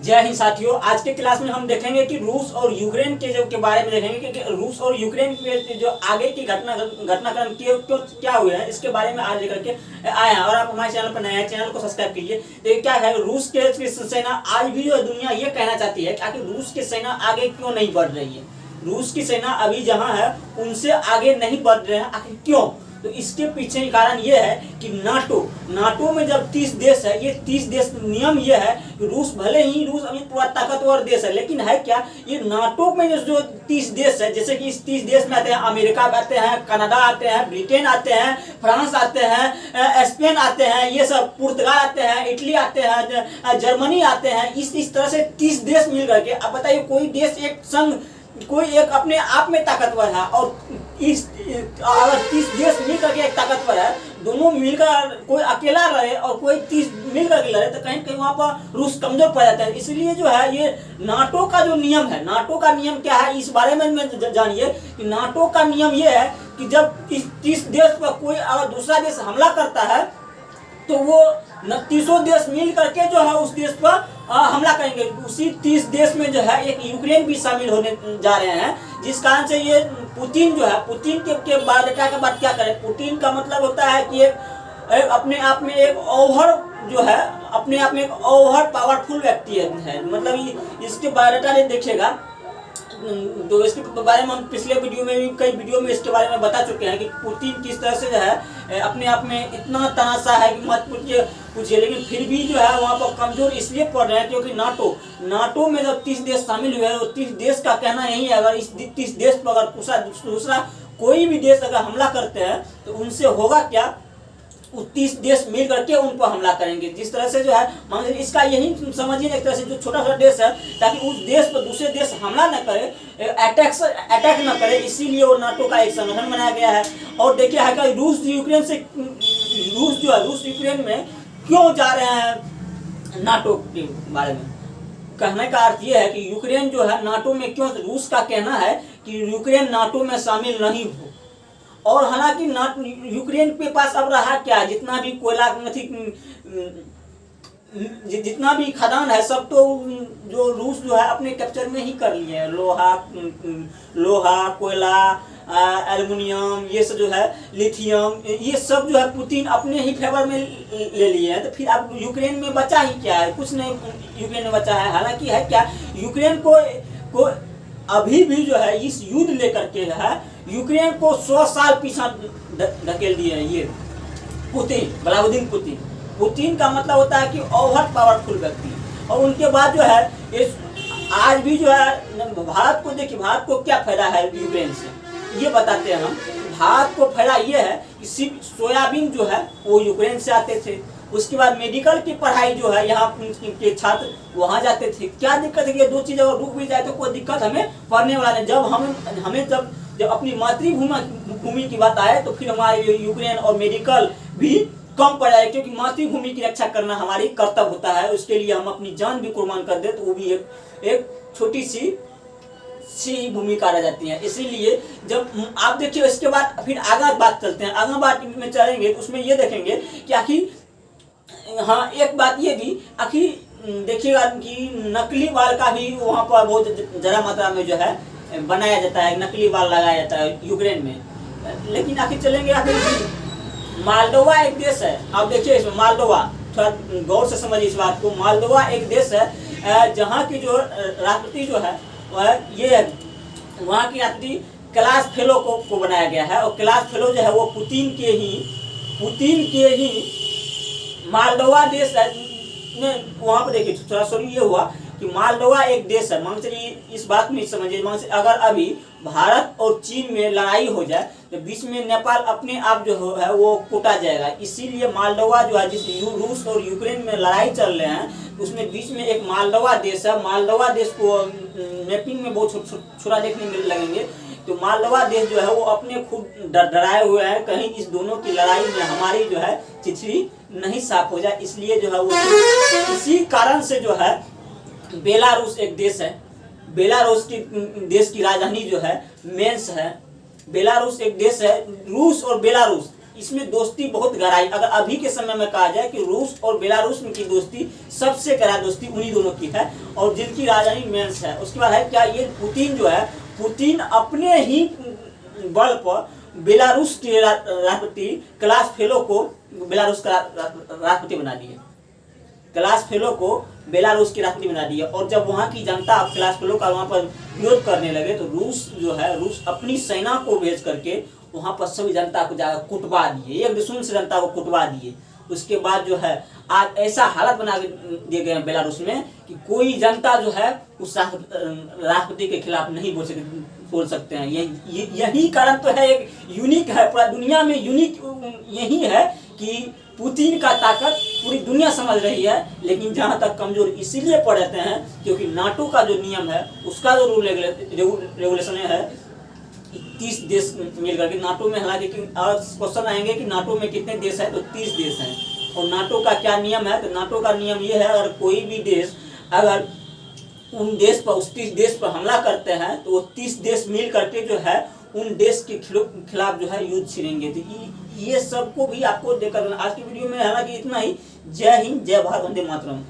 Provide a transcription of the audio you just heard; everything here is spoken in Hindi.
जय हिंद साथियों, आज के क्लास में हम देखेंगे कि रूस और यूक्रेन के बारे में देखेंगे कि रूस और यूक्रेन के जो आगे की घटनाक्रम क्या हुए हैं, इसके बारे में आज लेकर के आए हैं। और आप हमारे चैनल पर नए हैं, चैनल को सब्सक्राइब कीजिए। तो क्या है, रूस के सेना आज भी जो दुनिया ये कहना चाहती है कि आखिर रूस की सेना आगे क्यों नहीं बढ़ रही है। रूस की सेना अभी जहां है उनसे आगे नहीं बढ़ रहे हैं, आखिर क्यों? तो इसके पीछे कारण ये है कि नाटो में जब 30 देश है, ये 30 देश नियम ये है कि रूस भले ही रूस अभी पूरा ताकतवर देश है, लेकिन है क्या, ये नाटो में जो 30 देश है, जैसे कि इस 30 देश में आते हैं अमेरिका आते हैं, कनाडा आते हैं, ब्रिटेन आते हैं, फ्रांस आते हैं, स्पेन आते हैं, ये सब पुर्तगाल आते हैं, इटली आते हैं, जर्मनी आते हैं। इस तरह से 30 देश मिल करके अब बताइए, कोई देश एक संघ, कोई एक अपने आप में ताकतवर है और इस अगर 30 देश मिलकर के एक ताकतवर है, दोनों मिलकर कोई अकेला रहे और कोई 30 मिलकर के लड़े तो कहीं कहीं वहां पर रूस कमजोर पड़ जाता है। इसलिए जो है ये नाटो का जो नियम है, नाटो का नियम क्या है इस बारे में जानिए कि नाटो का नियम ये है कि जब इस 30 देश पर कोई अगर दूसरा देश हमला करता है तो वो 30 देश मिल करके जो है उस देश पर हमला करेंगे। उसी 30 देश में जो है एक यूक्रेन भी शामिल होने जा रहे हैं, जिस कारण से ये पुतिन जो है, पुतिन के बायोडाटा के बाद क्या करें, पुतिन का मतलब होता है कि एक अपने आप में एक ओवर जो है, अपने आप में एक ओवर पावरफुल व्यक्ति है। मतलब इसके बायोडाटा देखिएगा तो इसके बारे में हम पिछले वीडियो में भी कई वीडियो में इसके बारे में बता चुके हैं कि पुतिन किस तरह से जो है अपने आप में इतना तनासा है कि मत पूछिए, लेकिन फिर भी जो है वहाँ पर कमजोर इसलिए पड़ रहे हैं क्योंकि नाटो में जब 30 देश शामिल हुए हैं तो 30 देश का कहना यही है, अगर इस 30 देश पर अगर दूसरा कोई भी देश अगर हमला करते हैं तो उनसे होगा क्या, 30 देश मिल करके उन पर हमला करेंगे। जिस तरह से जो है मान लीजिए, इसका यही समझिए एक तरह से जो छोटा सा देश है, ताकि उस देश पर दूसरे देश हमला न करे, अटैक न करे, इसीलिए वो नाटो का एक संगठन बनाया गया है। और देखिए है कि रूस यूक्रेन में क्यों जा रहे हैं नाटो के बारे में कहने का अर्थ ये है कि यूक्रेन जो है नाटो में क्यों, रूस का कहना है कि यूक्रेन नाटो में शामिल नहीं हो। और हालांकि यूक्रेन के पास अब रहा क्या, जितना भी कोयला जितना भी खदान है सब तो जो रूस जो है अपने कैप्चर में ही कर लिए हैं। लोहा, कोयला, एल्युमिनियम, ये सब जो है, लिथियम, ये सब जो है पुतिन अपने ही फेवर में ले लिए हैं। तो फिर अब यूक्रेन में बचा ही क्या है, कुछ नहीं यूक्रेन में बचा है। हालांकि है क्या, यूक्रेन को अभी भी जो है इस युद्ध लेकर के है यूक्रेन को 100 साल पीछा धकेल दिए हैं ये व्लादिमीर पुतिन का मतलब होता है कि ओवर पावरफुल व्यक्ति। और उनके बाद जो है इस आज भी जो है भारत को देखिए, भारत को क्या फायदा है यूक्रेन से ये बताते हैं हम। भारत को फायदा ये है कि सिर्फ सोयाबीन जो है वो यूक्रेन से आते थे, उसके बाद मेडिकल की पढ़ाई जो है यहाँ के छात्र वहाँ जाते थे। क्या दिक्कत है कि ये दो चीज़ अगर रुक भी जाए तो कोई दिक्कत हमें पढ़ने वाला नहीं। जब अपनी मातृभूमि की बात आए तो फिर हमारे यूक्रेन और मेडिकल भी कम पड़ जाए, क्योंकि मातृभूमि की रक्षा करना हमारी कर्तव्य होता है। उसके लिए हम अपनी जान भी कुर्बान कर दे तो वो भी एक छोटी सी भूमिका रह जाती है। इसीलिए जब आप देखिए इसके बाद फिर आगे बात चलते हैं, आगे बात में चलेंगे तो उसमें ये देखेंगे कि आखिर, हाँ एक बात ये भी आखिर देखिएगा कि नकली बाल का भी वहाँ पर बहुत ज़्यादा मात्रा में जो है बनाया जाता है, नकली बाल लगाया जाता है यूक्रेन में। लेकिन आखिर चलेंगे आखिर मालदोवा एक देश है। आप देखिए इसमें मालदोवा, थोड़ा गौर से समझिए इस बात को। मालदोवा एक देश है जहाँ की जो राष्ट्रपति जो है वह ये है, वहाँ की राष्ट्रपति क्लास फेलो को बनाया गया है। और क्लास फेलो जो है वो पुतिन के ही मालदोवा देश में वहाँ पर देखिए थोड़ा सा ये हुआ कि मालदोवा एक देश है। मान चलिए इस बात में समझिए, मान चलिए अगर अभी भारत और चीन में लड़ाई हो जाए तो बीच में नेपाल अपने आप जो है वो कूटा जाएगा। इसीलिए मालदोवा जो है, जिस रूस और यूक्रेन में लड़ाई चल रहे हैं उसमें बीच में एक मालदोवा देश है। मालदोवा देश को मैपिंग में बहुत छोटा देखने में लगेंगे। तो मालदोवा देश जो है वो अपने खुद डराए हुए हैं, कहीं इस दोनों की लड़ाई में हमारी जो है चिथड़ी नहीं साफ हो जाए। इसलिए जो है वो इसी कारण से जो है बेलारूस एक देश है, बेलारूस की देश की राजधानी जो है मिन्स्क है। बेलारूस एक देश है, रूस और बेलारूस इसमें दोस्ती बहुत गहराई, अगर अभी के समय में कहा जाए कि रूस और बेलारूस की दोस्ती सबसे गहरा दोस्ती उन्हीं दोनों की है, और जिनकी राजधानी मिन्स्क है। उसके बाद है क्या, ये पुतिन जो है, पुतिन अपने ही बल पर बेलारूस के राष्ट्रपति क्लास फेलो को बेलारूस का राष्ट्रपति बना दिए, क्लास फेलो को बेलारूस के राष्ट्रपति बना दिया। और जब वहाँ की जनता क्लास फेलो का वहाँ पर विरोध करने लगे तो रूस जो है, रूस अपनी सेना को भेज करके वहाँ पर सभी जनता को जाकर कुटवा दिए, एक दुश्मन से जनता को कुटवा दिए। उसके बाद जो है आज ऐसा हालत बना दिए गए हैं बेलारूस में कि कोई जनता जो है उस राष्ट्रपति के खिलाफ नहीं बोल सकते हैं। यही कारण तो है, एक यूनिक है, पूरा दुनिया में यूनिक यही है कि पुतिन का ताकत पूरी दुनिया समझ रही है, लेकिन जहाँ तक कमजोर इसीलिए पड़ जाते हैं क्योंकि नाटो का जो नियम है, उसका जो रूल रेगुलेशन है, 30 देश मिल करके नाटो में, हालांकि क्वेश्चन आएंगे कि नाटो में कितने देश हैं, तो 30 देश हैं। और नाटो का क्या नियम है, तो नाटो का नियम ये है, अगर कोई भी देश अगर उन देश पर, उस 30 देश पर हमला करते हैं तो वो 30 देश मिल करके जो है उन देश के खिलाफ जो है युद्ध छिड़ेंगे। तो ये सबको भी आपको देखकर आज की वीडियो में हालांकि इतना ही। जय हिंद, जय भारत, वंदे मातरम।